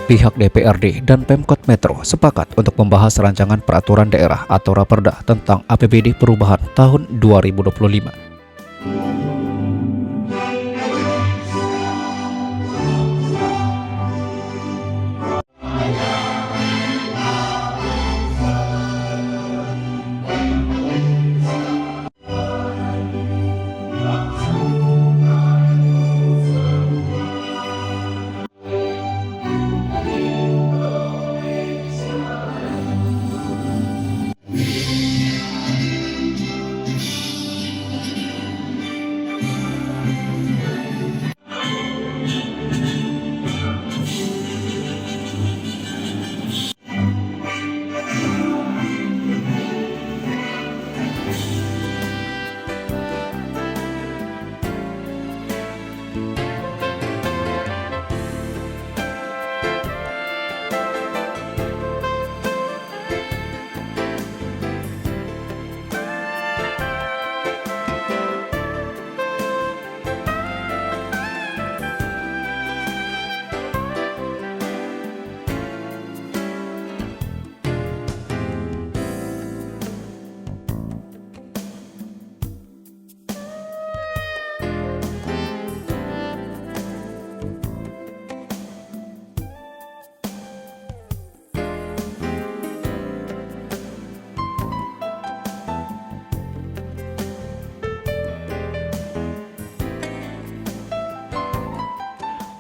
Pihak DPRD dan Pemkot Metro sepakat untuk membahas rancangan peraturan daerah atau Raperda tentang APBD perubahan tahun 2025.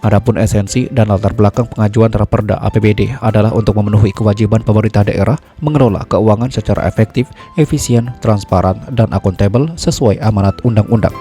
Adapun esensi dan latar belakang pengajuan Raperda APBD adalah untuk memenuhi kewajiban pemerintah daerah mengelola keuangan secara efektif, efisien, transparan, dan akuntabel sesuai amanat undang-undang.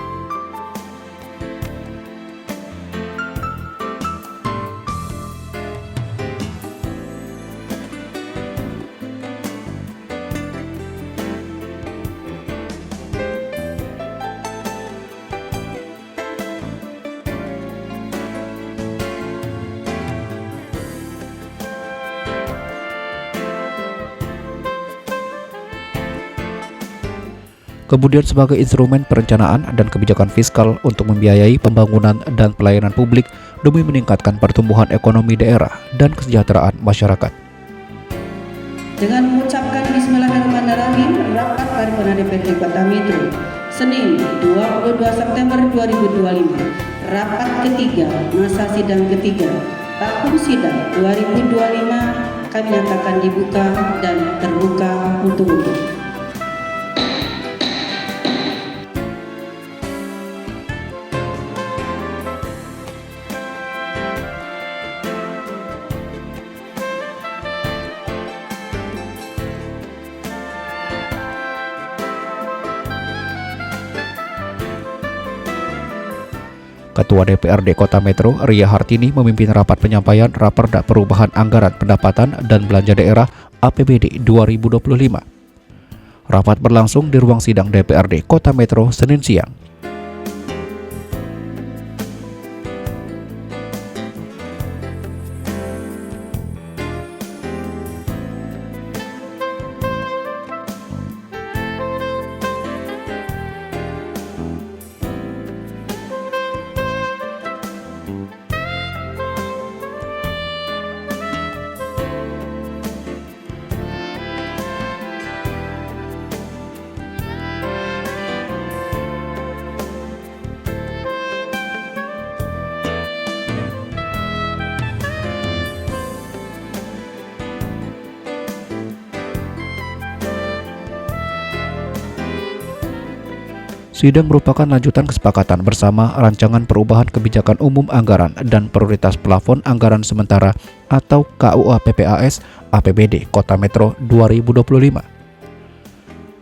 Kemudian sebagai instrumen perencanaan dan kebijakan fiskal untuk membiayai pembangunan dan pelayanan publik demi meningkatkan pertumbuhan ekonomi daerah dan kesejahteraan masyarakat. Dengan mengucapkan Bismillahirrahmanirrahim, rapat paripurna DPRD Kota Metro, Senin 22 September 2025, rapat ketiga, masa sidang ketiga, tahun sidang 2025 kami nyatakan dibuka dan terbuka untuk umum. Ketua DPRD Kota Metro, Ria Hartini, memimpin rapat penyampaian Raperda Perubahan Anggaran Pendapatan dan Belanja Daerah APBD 2025. Rapat berlangsung di ruang sidang DPRD Kota Metro Senin siang. Sidang merupakan lanjutan kesepakatan bersama rancangan perubahan kebijakan umum anggaran dan prioritas plafon anggaran sementara atau KUA PPAS APBD Kota Metro 2025.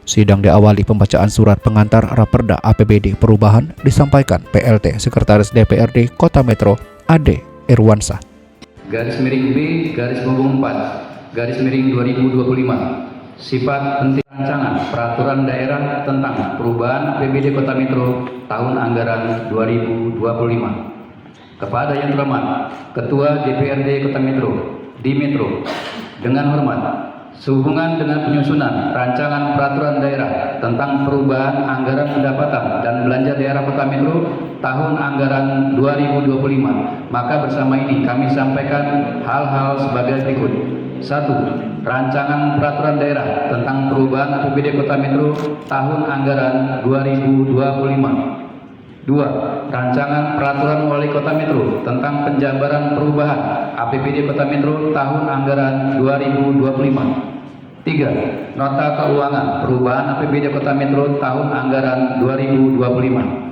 Sidang diawali pembacaan surat pengantar Raperda APBD perubahan disampaikan PLT Sekretaris DPRD Kota Metro Ade Irwansyah. Garis miring B, garis punggung 4, garis miring 2025. Sifat penting rancangan peraturan daerah tentang perubahan APBD Kota Metro tahun anggaran 2025. Kepada yang terhormat Ketua DPRD Kota Metro di Metro, dengan hormat sehubungan dengan penyusunan rancangan peraturan daerah tentang perubahan anggaran pendapatan dan belanja daerah Kota Metro tahun anggaran 2025, maka bersama ini kami sampaikan hal-hal sebagai berikut. 1. Rancangan peraturan daerah tentang perubahan APBD Kota Metro tahun anggaran 2025. 2. Rancangan peraturan wali Kota Metro tentang penjabaran perubahan APBD Kota Metro tahun anggaran 2025. 3. Nota keuangan perubahan APBD Kota Metro tahun anggaran 2025.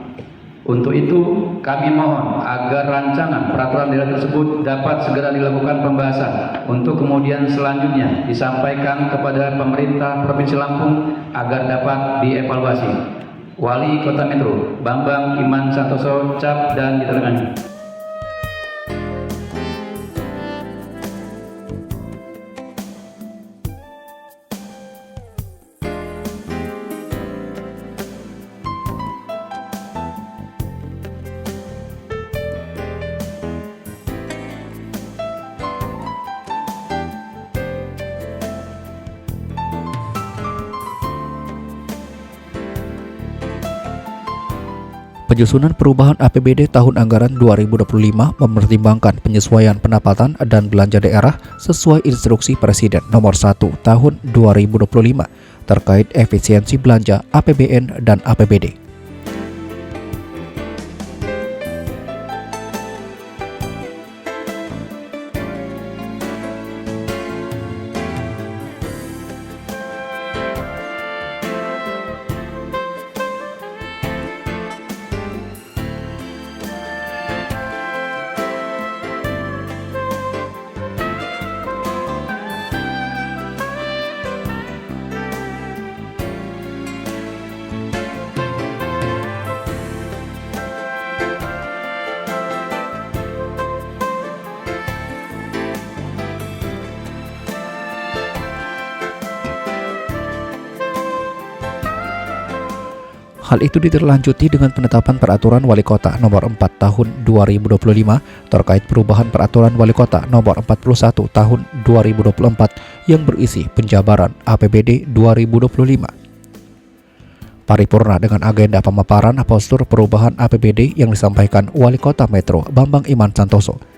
Untuk itu, kami mohon agar rancangan peraturan daerah tersebut dapat segera dilakukan pembahasan untuk kemudian selanjutnya disampaikan kepada pemerintah Provinsi Lampung agar dapat dievaluasi. Wali Kota Metro, Bambang Iman Santoso, cap dan ditandatangani. Penyusunan perubahan APBD tahun anggaran 2025 mempertimbangkan penyesuaian pendapatan dan belanja daerah sesuai instruksi Presiden nomor 1 tahun 2025 terkait efisiensi belanja APBN dan APBD. Hal itu ditindaklanjuti dengan penetapan Peraturan Wali Kota Nomor 4 Tahun 2025 terkait perubahan Peraturan Wali Kota Nomor 41 Tahun 2024 yang berisi penjabaran APBD 2025. Paripurna dengan agenda pemaparan postur perubahan APBD yang disampaikan Wali Kota Metro Bambang Iman Santoso.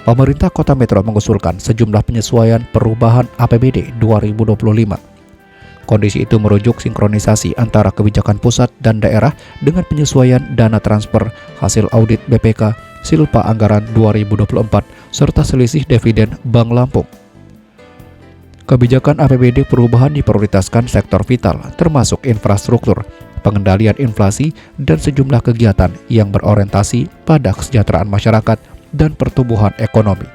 Pemerintah Kota Metro mengusulkan sejumlah penyesuaian perubahan APBD 2025. Kondisi itu merujuk sinkronisasi antara kebijakan pusat dan daerah dengan penyesuaian dana transfer hasil audit BPK Silpa Anggaran 2024 serta selisih dividen Bank Lampung. Kebijakan APBD perubahan diprioritaskan sektor vital termasuk infrastruktur, pengendalian inflasi, dan sejumlah kegiatan yang berorientasi pada kesejahteraan masyarakat dan pertumbuhan ekonomi.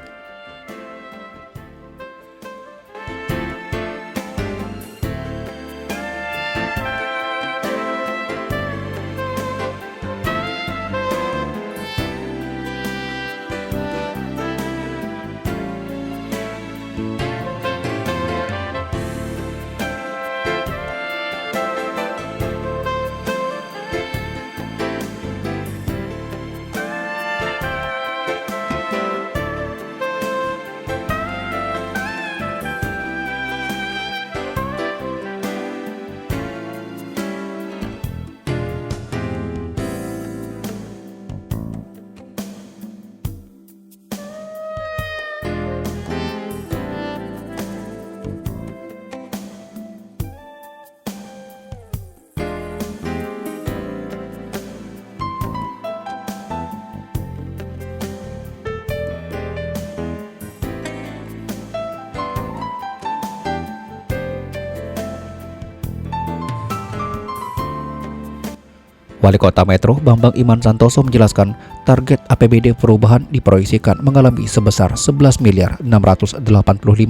Wali Kota Metro Bambang Iman Santoso menjelaskan target APBD perubahan diproyeksikan mengalami sebesar 11 miliar 685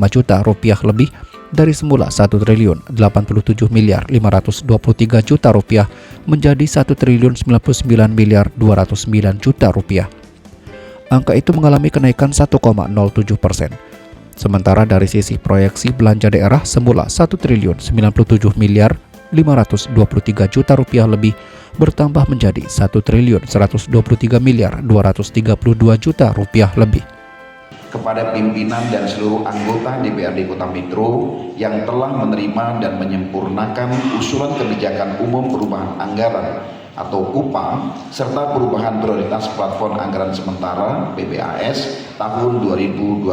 juta rupiah lebih dari semula 1 triliun 87 miliar 523 juta rupiah menjadi 1 triliun 99 miliar 209 juta rupiah. Angka itu mengalami kenaikan 1,07%. Sementara dari sisi proyeksi belanja daerah semula 1 triliun 97 miliar 523 juta rupiah lebih bertambah menjadi 1 triliun 123 miliar 232 juta rupiah lebih. Kepada pimpinan dan seluruh anggota DPRD Kota Metro yang telah menerima dan menyempurnakan usulan kebijakan umum perubahan anggaran atau KUPA serta perubahan prioritas plafon anggaran sementara PPAS tahun 2025.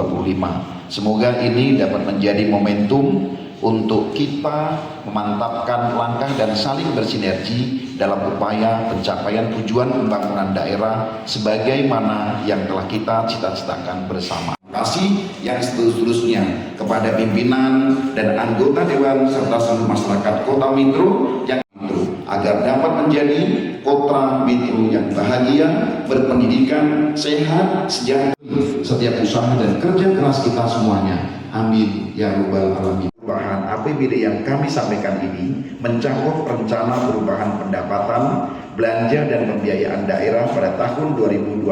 Semoga ini dapat menjadi momentum untuk kita memantapkan langkah dan saling bersinergi dalam upaya pencapaian tujuan pembangunan daerah sebagaimana yang telah kita cita-citakan bersama. Terima kasih yang seterusnya kepada pimpinan dan anggota Dewan serta seluruh masyarakat Kota Metro yang agar dapat menjadi Kota Metro yang bahagia, berpendidikan, sehat, sejahtera setiap usaha dan kerja keras kita semuanya. Amin ya rabbal alamin. Perubahan APBD yang kami sampaikan ini mencakup rencana perubahan pendapatan, belanja dan pembiayaan daerah pada tahun 2025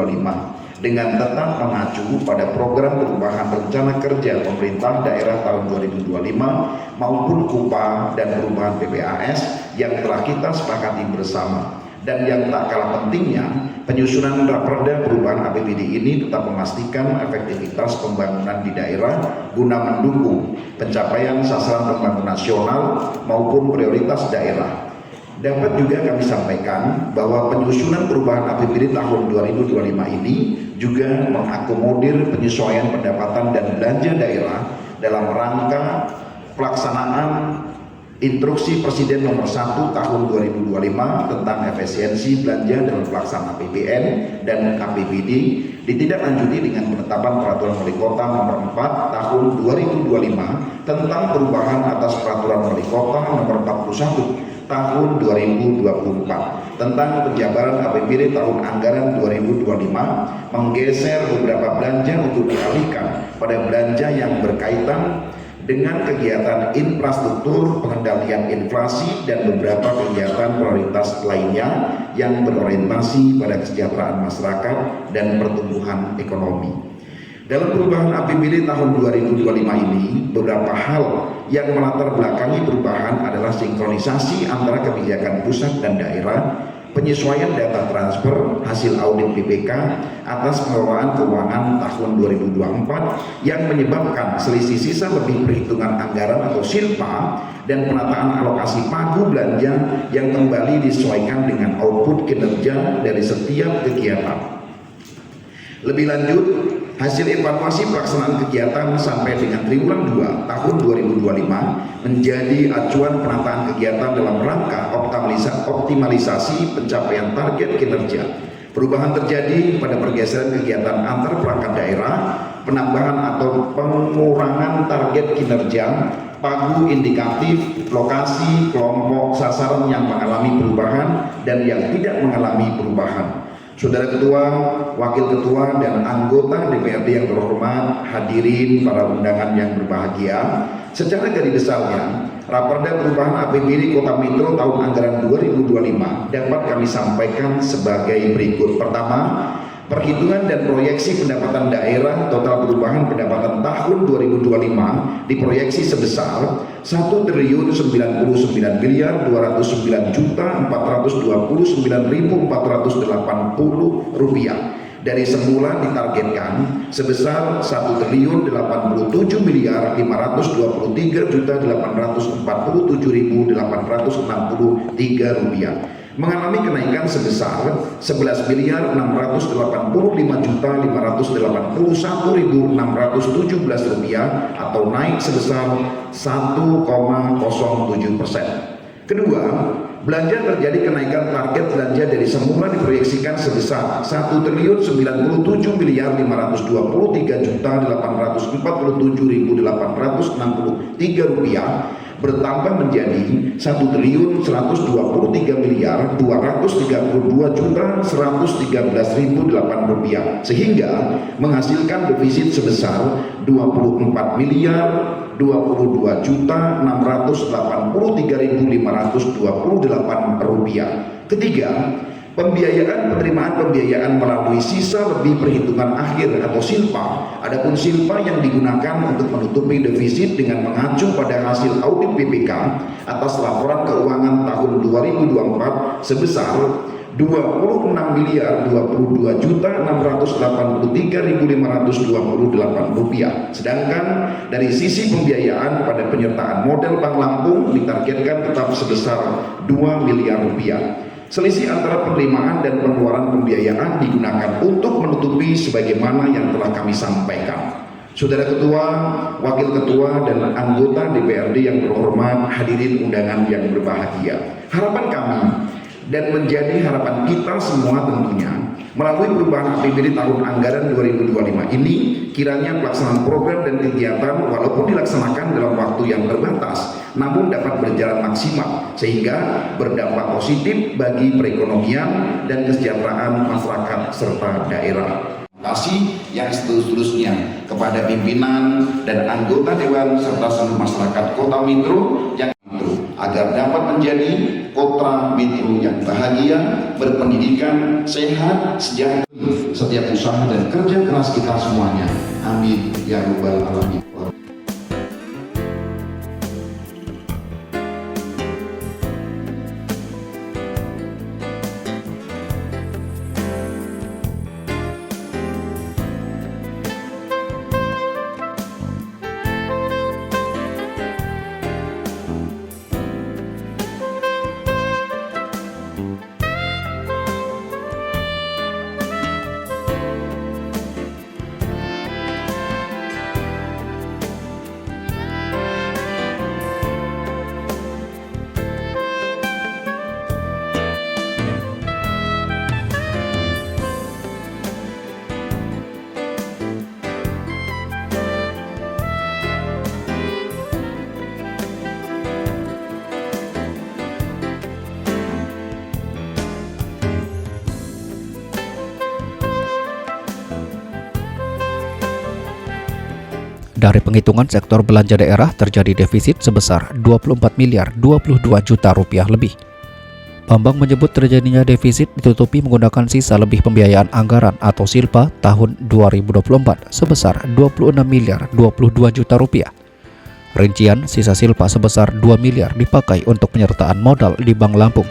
dengan tetap mengacu pada program perubahan rencana kerja pemerintah daerah tahun 2025 maupun KUPA dan perubahan PPAS yang telah kita sepakati bersama. Dan yang tak kalah pentingnya, penyusunan raperda perubahan APBD ini tetap memastikan efektivitas pembangunan di daerah guna mendukung pencapaian sasaran pembangunan nasional maupun prioritas daerah. Dapat juga kami sampaikan bahwa penyusunan perubahan APBD tahun 2025 ini juga mengakomodir penyesuaian pendapatan dan belanja daerah dalam rangka pelaksanaan Instruksi Presiden Nomor 1 Tahun 2025 tentang efisiensi belanja dalam pelaksanaan APBN dan APBD ditindaklanjuti dengan penetapan Peraturan Wali Kota Nomor 4 Tahun 2025 tentang perubahan atas Peraturan Wali Kota Nomor 41 Tahun 2024 tentang penjabaran APBD tahun anggaran 2025 menggeser beberapa belanja untuk dialihkan pada belanja yang berkaitan dengan kegiatan infrastruktur, pengendalian inflasi, dan beberapa kegiatan prioritas lainnya yang berorientasi pada kesejahteraan masyarakat dan pertumbuhan ekonomi. Dalam perubahan APBD tahun 2025 ini, beberapa hal yang melatar belakangi perubahan adalah sinkronisasi antara kebijakan pusat dan daerah, penyesuaian data transfer hasil audit BPK atas pengelolaan keuangan tahun 2024 yang menyebabkan selisih sisa lebih perhitungan anggaran atau SILPA dan penataan alokasi pagu belanja yang kembali disesuaikan dengan output kinerja dari setiap kegiatan. Lebih lanjut, hasil evaluasi pelaksanaan kegiatan sampai dengan triwulan 2 tahun 2025 menjadi acuan penataan kegiatan dalam rangka optimalisasi pencapaian target kinerja. Perubahan terjadi pada pergeseran kegiatan antar perangkat daerah, penambahan atau pengurangan target kinerja, pagu indikatif, lokasi, kelompok, sasaran yang mengalami perubahan dan yang tidak mengalami perubahan. Saudara Ketua, Wakil Ketua, dan anggota DPRD yang terhormat, hadirin para undangan yang berbahagia, secara garis besarnya, Raperda Perubahan APBD Kota Metro tahun anggaran 2025 dapat kami sampaikan sebagai berikut. Pertama, perhitungan dan proyeksi pendapatan daerah total perubahan pendapatan tahun 2025 diproyeksi sebesar 1.099 miliar 209 juta 429.480 rupiah dari semula ditargetkan sebesar 1.087 miliar 523 juta 847.863 rupiah mengalami kenaikan sebesar 11 miliar 685 juta 581.617 rupiah atau naik sebesar 1,07%. Kedua, belanja terjadi kenaikan target belanja dari semula diproyeksikan sebesar 1.097 miliar 523 juta 847.863 rupiah bertambah menjadi 1.233.232.113.008 rupiah, sehingga menghasilkan defisit sebesar 24.283.528 rupiah. Ketiga, penerimaan pembiayaan melalui sisa lebih perhitungan akhir atau silpa. Adapun silpa yang digunakan untuk menutupi defisit dengan mengacu pada hasil audit BPK atas laporan keuangan tahun 2024 sebesar 26.022.683.528 rupiah. Sedangkan dari sisi pembiayaan pada penyertaan modal Bank Lampung ditargetkan tetap sebesar 2 miliar rupiah. Selisih antara penerimaan dan pengeluaran pembiayaan digunakan untuk menutupi sebagaimana yang telah kami sampaikan. Saudara Ketua, Wakil Ketua, dan anggota DPRD yang berhormat, hadirin undangan yang berbahagia. Harapan kami dan menjadi harapan kita semua tentunya, melalui perubahan APBD tahun anggaran 2025 ini, kiranya pelaksanaan program dan kegiatan walaupun dilaksanakan dalam waktu yang terbatas, namun dapat berjalan maksimal sehingga berdampak positif bagi perekonomian dan kesejahteraan masyarakat serta daerah. Terima kasih yang setulus-tulusnya kepada pimpinan dan anggota Dewan serta seluruh masyarakat Kota Metro yang agar dapat menjadi Kota Metro yang bahagia, berpendidikan, sehat, sejahtera setiap usaha dan kerja keras kita semuanya. Amin ya rabbal alamin. Dari penghitungan sektor belanja daerah terjadi defisit sebesar 24 miliar 22 juta rupiah lebih. Bambang menyebut terjadinya defisit ditutupi menggunakan sisa lebih pembiayaan anggaran atau silpa tahun 2024 sebesar 26 miliar 22 juta rupiah. Rincian sisa silpa sebesar 2 miliar dipakai untuk penyertaan modal di Bank Lampung.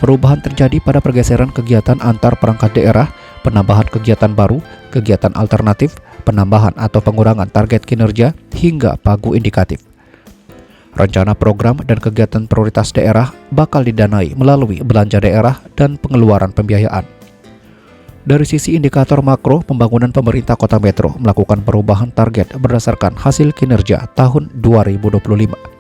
Perubahan terjadi pada pergeseran kegiatan antar perangkat daerah, penambahan kegiatan baru, kegiatan alternatif, penambahan atau pengurangan target kinerja, hingga pagu indikatif. Rencana program dan kegiatan prioritas daerah bakal didanai melalui belanja daerah dan pengeluaran pembiayaan. Dari sisi indikator makro, pembangunan pemerintah Kota Metro melakukan perubahan target berdasarkan hasil kinerja tahun 2025.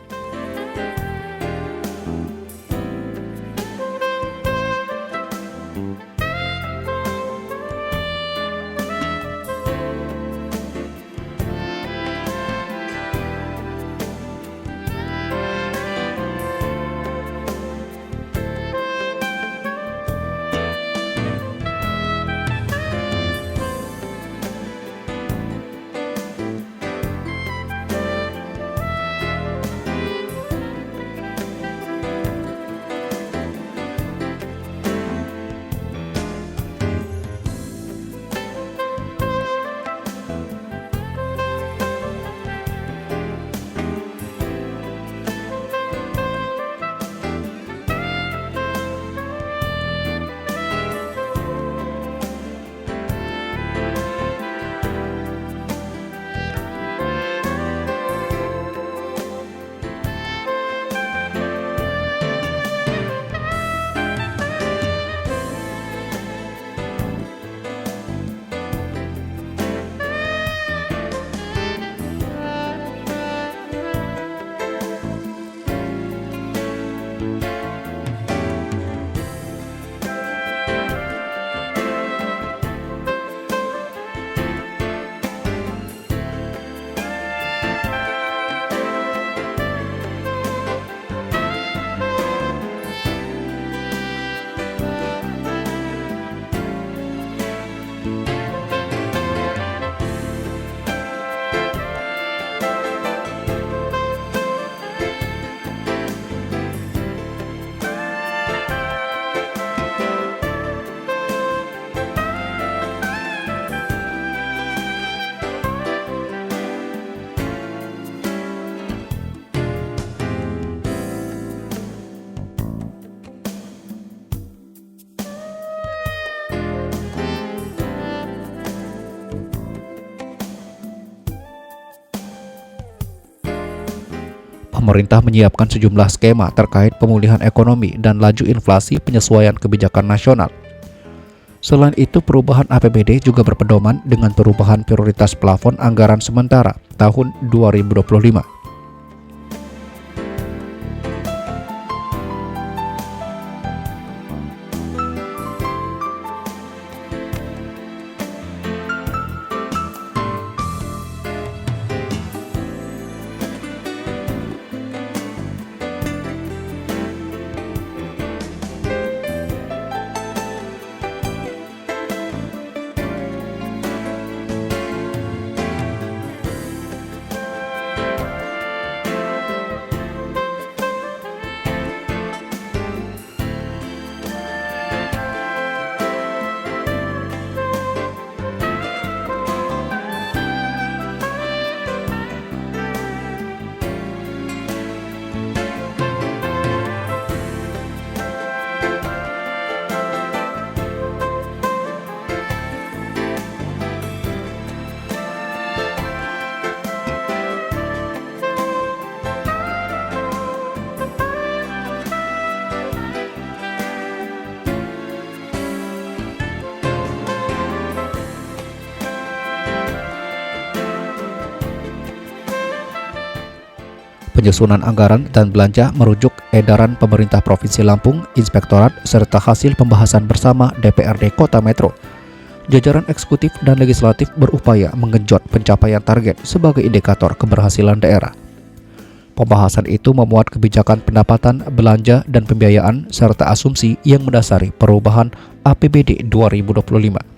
Pemerintah menyiapkan sejumlah skema terkait pemulihan ekonomi dan laju inflasi penyesuaian kebijakan nasional. Selain itu, perubahan APBD juga berpedoman dengan perubahan prioritas plafon anggaran sementara tahun 2025. Penyusunan anggaran dan belanja merujuk edaran pemerintah Provinsi Lampung, Inspektorat, serta hasil pembahasan bersama DPRD Kota Metro. Jajaran eksekutif dan legislatif berupaya menggenjot pencapaian target sebagai indikator keberhasilan daerah. Pembahasan itu memuat kebijakan pendapatan, belanja, dan pembiayaan, serta asumsi yang mendasari perubahan APBD 2025.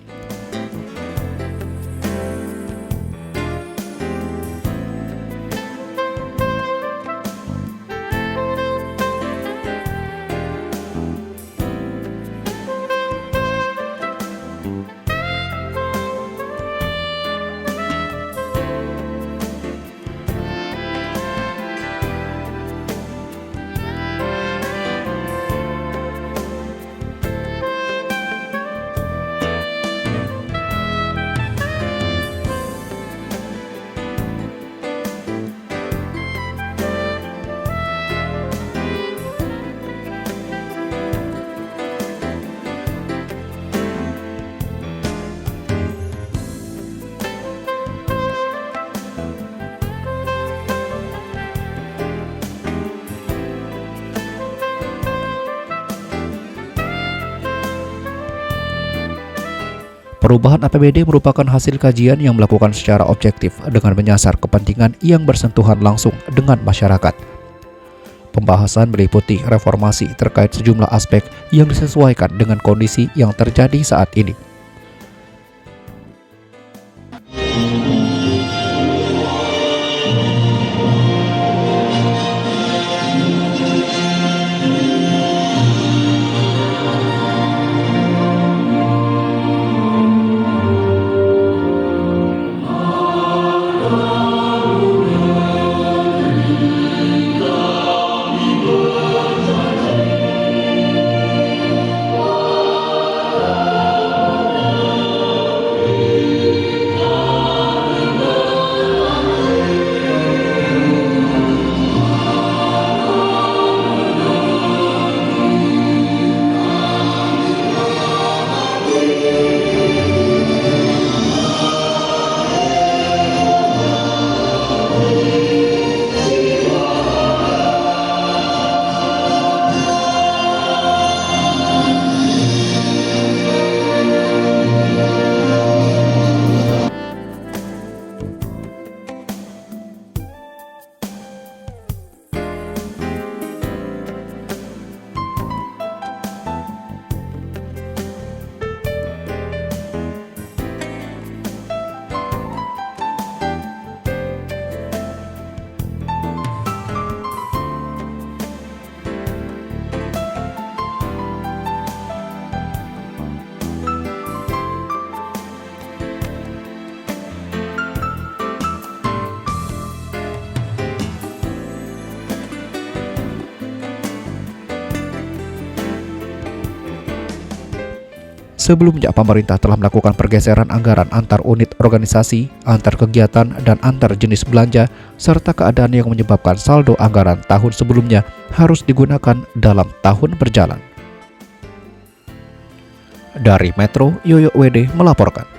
Perubahan APBD merupakan hasil kajian yang melakukan secara objektif dengan menyasar kepentingan yang bersentuhan langsung dengan masyarakat. Pembahasan meliputi reformasi terkait sejumlah aspek yang disesuaikan dengan kondisi yang terjadi saat ini. Sebelumnya, pemerintah telah melakukan pergeseran anggaran antar unit organisasi, antar kegiatan, dan antar jenis belanja, serta keadaan yang menyebabkan saldo anggaran tahun sebelumnya harus digunakan dalam tahun berjalan. Dari Metro, Yoyo WD melaporkan.